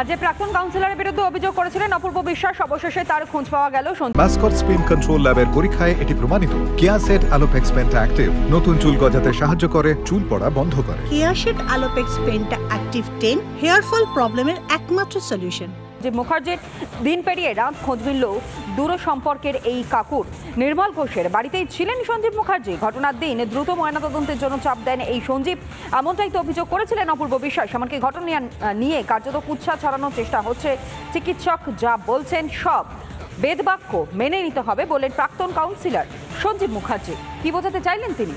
আজ প্রাক্তন কাউন্সিলরের বিরুদ্ধে অভিযোগ করেছিলেন অপূর্ব বিশ্বাস, অবশেষে তার খোঁজ পাওয়া গেল। মাস্কট স্পিন কন্ট্রোল ল্যাবের পরীক্ষায় এটি প্রমাণিত। কেয়াসেট আলোপেক্স পেন্টা অ্যাক্টিভ নতুন চুল গজাতে সাহায্য করে, চুল পড়া বন্ধ করে। কেয়াসেট Alopex penta active 10 hair fall প্রবলেমের একমাত্র সলিউশন। মুখার্জির দিন পেরিয়ে রাত খোঁজ মিলল দূর সম্পর্কের এই কাকুর। নির্মল ঘোষের বাড়িতেই ছিলেন সঞ্জীব মুখার্জি। ঘটনার দিন দ্রুত ময়নাতদন্তের জন্য চাপ দেন এই সঞ্জীব, এমনটাই তো অভিযোগ করেছিলেন অপূর্ব বিশ্বাস। এমনকি ঘটনা নিয়ে কার্যত কুৎসা ছড়ানোর চেষ্টা হচ্ছে। চিকিৎসক যা বলছেন সব বেদবাক্য মেনে নিতে হবে বলেন প্রাক্তন কাউন্সিলর সঞ্জীব মুখার্জি। কি বোঝাতে চাইলেন তিনি?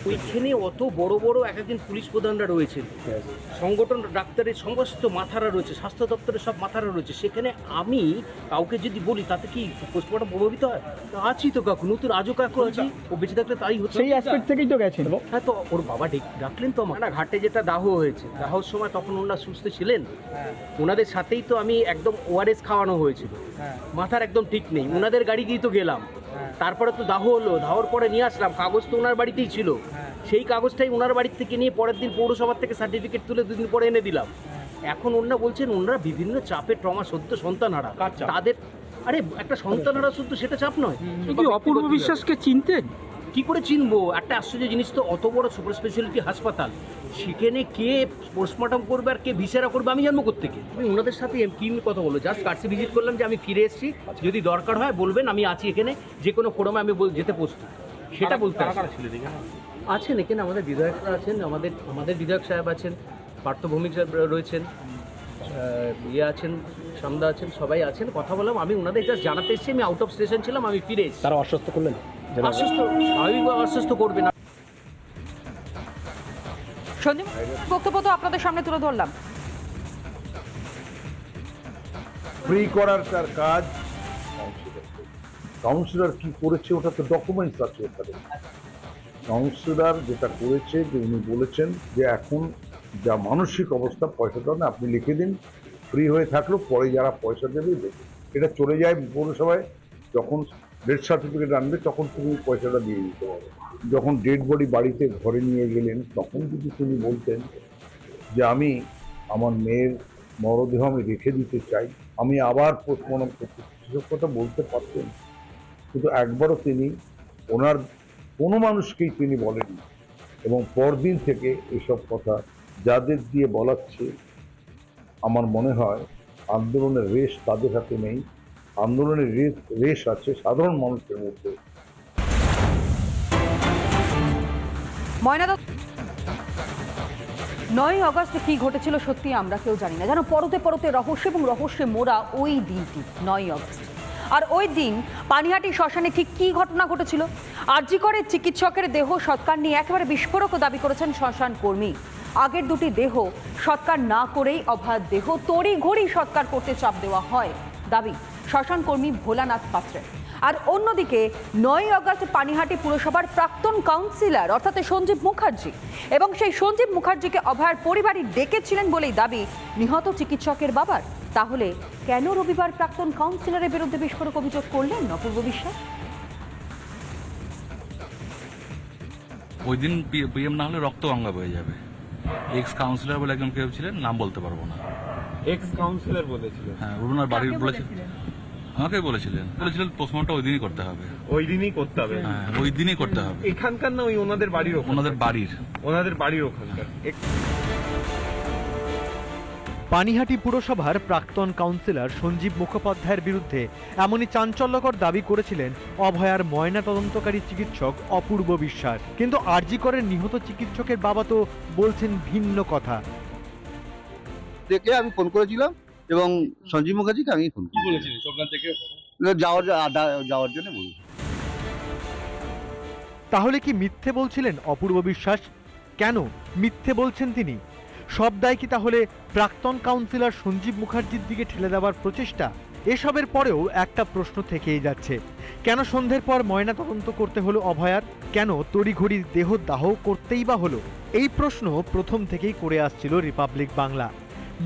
ওইখানে অত বড় বড় একজন পুলিশ প্রধানরা রয়েছেন, সংগঠন ডাক্তারের সমস্ত মাথারা রয়েছে, স্বাস্থ্য দপ্তরের সব মাথারা রয়েছে। সেখানে আমি কাউকে যদি বলি তাতে কি পোস্টমর্টম প্রভাবিত হয়? আছি তো কাকু, নতুন আজও কাকু আছি, ও বেঁচে থাকলে তাই হচ্ছে। সেই অ্যাসপেক্ট থেকেই তো গেছেন। হ্যাঁ, তো ওর বাবা ডাকলেন তো আমার। না, ঘাটে যেটা দাহ হয়েছে, দাহর সময় তখন ওনারা সুস্থ ছিলেন। ওনাদের সাথেই তো আমি একদম ওআরএস খাওয়ানো হয়েছিল, মাথার একদম ঠিক নেই। ওনাদের গাড়ি দিয়ে তো গেলাম, তারপরে তো দাহ হলো, দাহর পরে নিয়ে আসলাম। কাগজ তো ওনার বাড়িতেই ছিল, সেই কাগজটাই ওনার বাড়ির থেকে নিয়ে পরের দিন পৌরসভার থেকে সার্টিফিকেট তুলে 2 দিন পরে এনে দিলাম। এখন ওনারা বলছেন ওনারা বিভিন্ন চাপে ট্রমা সত্য সন্তান হারা তাদের। আরে একটা সন্তান হারা সত্য, সেটা চাপ নয়। অপূর্ব বিশ্বাসকে চিনতেন? কি করে চিনবো? একটা আশ্চর্য জিনিস তো, অত বড় সুপার স্পেশালিটি হাসপাতাল, সেখানে কে পোস্টমর্টম করবে আর কে ভিসেরা করবে আমি জানবো কোত্থেকে? আমি ওনাদের সাথে কি কথা বলবো? জাস্ট কার্সি ভিজিট করলাম যে আমি ফিরে এসেছি, যদি দরকার হয় বলবেন, আমি আছি এখানে, যে কোনো ফোরামে আমি যেতে প্রস্তুত, সেটা বলতে আছেন। এখানে আমাদের বিধায়করা আছেন, আমাদের বিধায়ক সাহেব আছেন, পার্থ ভৌমিক সাহেব রয়েছেন, আছেন, সামদা আছেন, সবাই আছেন। কথা বললাম, আমি ওনাদের জাস্ট জানাতে এসেছি আমি আউট অফ স্টেশন ছিলাম, আমি ফিরে এসেছি। তারা আশ্বস্ত করলেন? আশ্বস্ত, স্বাভাবিকভাবে আশ্বস্ত করবে না। সঞ্জীব বক্তব্য তো আপনাদের সামনে তুলে ধরলাম। ফ্রি করার তার কাজ। কাউন্সিলর কি করেছে ওটা তো ডকুমেন্টস আছে ওখানে। কাউন্সিলর যেটা করেছে, যে উনি বলেছেন যে এখন যা মানসিক অবস্থা, পয়সা দেন আপনি লিখে দিন, ফ্রি হয়ে থাকলো, পরে যারা পয়সা দেবে দেবে। এটা চলে যায় পৌরসভায়, যখন ডেথ সার্টিফিকেট আনবে তখন তুমি পয়সাটা দিয়ে দিতে পারো। যখন ডেড বডি বাড়িতে ঘরে নিয়ে গেলেন, তখন যদি তিনি বলতেন যে আমি আমার মেয়ের মরদেহ আমি রেখে দিতে চাই, আমি আবার পোস্টমর্টম করতে, সেসব কথা বলতে পারতেন। কিন্তু একবারও তিনি ওনার কোনো মানুষকেই তিনি বলেননি। এবং পরদিন থেকে এসব কথা যাদের দিয়ে বলাচ্ছে, আমার মনে হয় আন্দোলনের রেশ তাদের হাতে নেই, আন্দোলনের রেশ আছে সাধারণ মানুষের মধ্যে। ময়নাতদন্ত 9ই আগস্ট কি ঘটেছিল সত্যি আমরা কেউ জানি না, যেন পরতে পরতে রহস্য এবং রহস্যে মোড়া ওই দিনটি 9ই আগস্ট। আর ওই দিন পানিহাটি শ্মশানে ঠিক কী ঘটনা ঘটেছিল? আরজি করে চিকিৎসকের দেহ সৎকার নিয়ে একেবারে বিস্ফোরক দাবি করেছেন শ্মশান কর্মী। আগের দুটি দেহ সৎকার না করেই অভয়ার দেহ তড়িঘড়ি সৎকার করতে চাপ দেওয়া হয়, দাবি শ্মশান কর্মী ভোলানাথ পাত্রের। আর অন্যদিকে 9ই আগস্ট পানিহাটি পুরসভার প্রাক্তন কাউন্সিলর অর্থাৎ সঞ্জীব মুখার্জি, এবং সেই সঞ্জীব মুখার্জিকে অভয়ার পরিবারই ডেকেছিলেন বলেই দাবি নিহত চিকিৎসকের বাবার। তাহলে কেন রবিবার প্রাক্তন কাউন্সিলরের বিরুদ্ধে বিস্ফোরক অভিযোগ করলেন অপূর্ব বিশ্বাস? ওই দিন পিএম না হলে রক্ত গঙ্গা বয়ে যাবে। এক্স কাউন্সিলর বলে একজন কেউ ছিলেন, নাম বলতে পারবো না। এক্স কাউন্সিলর বলেছিল? হ্যাঁ, ওনার বাড়ির বলেছিলেন, আমাকে বলেছিলেন পোস্টমর্টম ওই দিনই করতে হবে। ওই দিনই করতে হবে? হ্যাঁ, ওই দিনই করতে হবে। এখানকার না ওই ওনাদের বাড়ির? ওনাদের বাড়ির ওখানকার। পানিহাটি পুরসভার প্রাক্তন কাউন্সিলর সঞ্জীব মুখোপাধ্যায়ের বিরুদ্ধে এমনই চাঞ্চল্যকর দাবি করেছিলেন অভয়ার ময়না তদন্তকারী চিকিৎসক অপূর্ব বিশ্বাস। কিন্তু আরজি করের নিহত চিকিৎসকের বাবা তো বলছেন ভিন্ন কথা। দেখে আমি ফোন করেছিলাম এবং সঞ্জীব মুখার্জিকে আমি ফোন করেছিলাম ওখান থেকে যাওয়ার জন্য বলেছি। তাহলে কি মিথ্যে বলছিলেন অপূর্ব বিশ্বাস? কেন মিথ্যে বলছেন তিনি? সব দায় কি তাহলে প্রাক্তন কাউন্সিলর সঞ্জীব মুখার্জির দিকে ঠেলে দেওয়ার প্রচেষ্টা? এসবের পরেও একটা প্রশ্ন থেকেই যাচ্ছে, কেন সন্ধ্যের পর ময়না তদন্ত করতে হলো অভয়ার? কেন তড়িঘড়ি দেহ দাহ করতেই বা হলো? এই প্রশ্ন প্রথম থেকেই করে আসছিল রিপাবলিক বাংলা।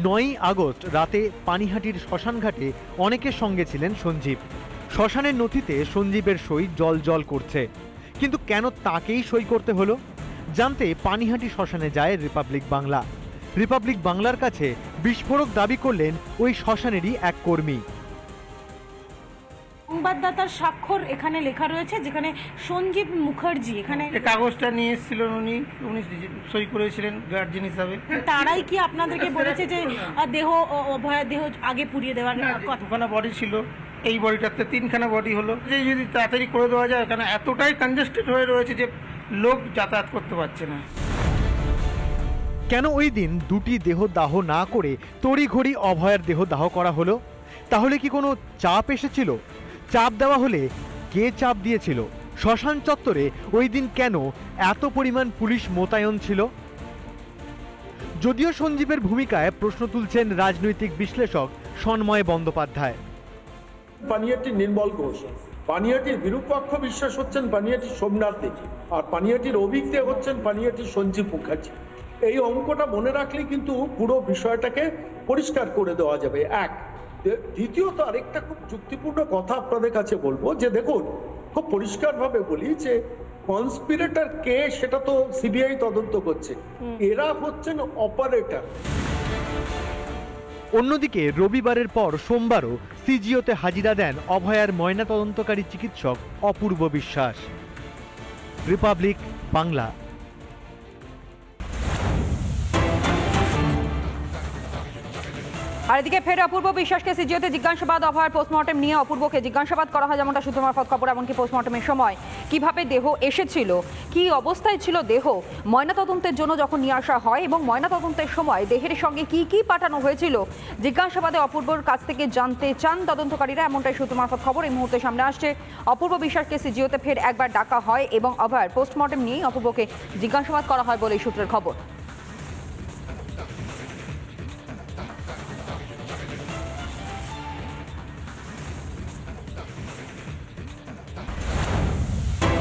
9ই আগস্ট রাতে পানিহাটির শ্মশানঘাটে অনেকের সঙ্গে ছিলেন সঞ্জীব। শ্মশানের নথিতে সঞ্জীবের সই জল জল করছে, কিন্তু কেন তাকেই সই করতে হলো? জানতে পানিহাটি শ্মশানে যায় রিপাবলিক বাংলা। রিপাবলিক বাংলার কাছে বিস্ফোরক দাবি করলেন ওই শ্মশানেরই এক কর্মী। সংবাদদাতার স্বাক্ষর এখানে লেখা রয়েছে, যেখানে সঞ্জীব মুখার্জি এখানে কাগজটা নিয়ে এসেছিলেন, উনি সই করেছিলেন গার্জিয়ান হিসাবে। তারাই কি আপনাদেরকে বলেছে যে দেহ অভয়ের দেহ আগে পুড়িয়ে দেওয়ার কথা? দুখানা বডি ছিল, এই বডিটাতে 3খানা বডি হলো। যে যদি তাড়াতাড়ি করে দেওয়া যায়, কারণ এতটাই কনজেস্টেড হয়ে রয়েছে যে লোক যাতায়াত করতে পারছে না। কেন ওই দিন দুটি দেহ দাহ না করে তড়িঘড়ি অভয়ের দেহ দাহ করা হলো? তাহলে কি কোনো চাপ এসেছিল? চাপ দেওয়া হলে কে চাপ দিয়েছিল? শ্মশান চত্বরে ওই দিন কেন এত পরিমাণ পুলিশ মোতায়েন ছিল? যদিও সঞ্জীবের ভূমিকায় প্রশ্ন তুলছেন রাজনৈতিক বিশ্লেষক সন্ময় বন্দ্যোপাধ্যায়। পানিহাটির নির্মল ঘোষ, পানিহাটির বিরূপাক্ষ বিশ্বাস হচ্ছেন পানিহাটির সোমনাথ দেবী, আর পানিহাটির অভিজ্ঞ হচ্ছেন পানিহাটির সঞ্জীব মুখার্জি। এই অঙ্কটা মনে রাখলে কিন্তু পুরো বিষয়টাকে পরিষ্কার করে দেওয়া যাবে। এক, দ্বিতীয়ত আরেকটা খুব যুক্তিপূর্ণ কথা আপনাদের কাছে বলবো, যে দেখুন খুব পরিষ্কারভাবে বলি যে কনস্পিরেটর কে সেটা তো সিবিআই তদন্ত করছে, এরা হচ্ছেন অপারেটর। অন্যদিকে রবিবারের পর সোমবারও সিজিওতে হাজিরা দেন অভয়ার ময়নাতদন্তকারী চিকিৎসক অপূর্ব বিশ্বাস। রিপাবলিক বাংলা। আর এদিকে ফের অপূর্ব বিশ্বাসকে সিজিওতে জিজ্ঞাসাবাদ, অভয়ার পোস্টমর্টেম নিয়ে অপূর্বকে জিজ্ঞাসাবাদ করা হয় যেমনটা সূত্র মারফত খবর। এমনকি পোস্টমর্টেমের সময় কিভাবে দেহ এসেছিল, কি অবস্থায় ছিল দেহ ময়নাতদন্তের জন্য যখন নিয়ে আসা হয়, এবং ময়নাতদন্তের সময় দেহের সঙ্গে কি কি পাঠানো হয়েছিল জিজ্ঞাসাবাদে অপূর্বর কাছ থেকে জানতে চান তদন্তকারীরা, এমনটাই সূত্র মারফত খবর। এই মুহূর্তে সামনে আসছে অপূর্ব বিশ্বাসকে সিজিওতে ফের একবার ডাকা হয় এবং অভয়ার পোস্টমর্টেম নিয়েই অপূর্বকে জিজ্ঞাসাবাদ করা হয় বলে সূত্রের খবর।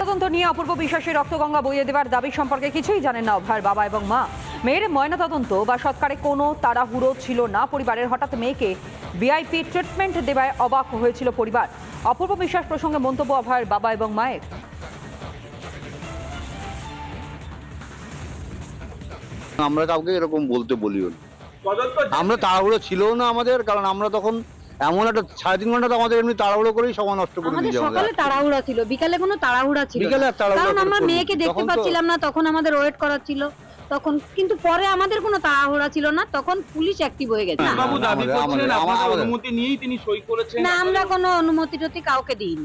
তদন্ত নিয়ে অপূর্ব বিশ্বাসের রক্তগঙ্গা বইয়ে দেওয়ার দাবি সম্পর্কে কিছুই জানেন না অভয়ার বাবা এবং মা। মেয়ের ময়নাতদন্ত বা সৎকারে কোনো তাড়াহুড়ো ছিল না পরিবারের। হঠাৎ মেয়েকে ভিআইপি ট্রিটমেন্ট দেওয়ায় অবাক হয়েছিল পরিবার। অপূর্ব বিশ্বাস প্রসঙ্গে মন্তব্য অভয়ার বাবা এবং মায়ের। আমরা কাউকে এরকম বলতে বলিও না, আমরা তাড়াহুড়ো ছিল না আমাদের, কারণ আমরা তখন এমন একটা 3.5 ঘন্টা তো আমাদের এমনি তাড়াহুড়ো করেই সময় নষ্ট করে দিয়েছে। সকালে তাড়াহুড়া ছিল, বিকালে কোনো তাড়াহুড়া ছিল না, কারণ আমরা মেয়েকে দেখতে পাচ্ছিলাম না, তখন আমাদের ওয়েট করা ছিল তখন, কিন্তু পরে আমাদের কোনো তাড়াহুড়া ছিল না, তখন পুলিশ অ্যাক্টিভ হয়ে গেছে। বাবু দাবি করছেন আপনাদের অনুমতি নিয়েই তিনি সই করেছেন? না, আমরা কোনো অনুমতি টতি কাউকে দিইনি।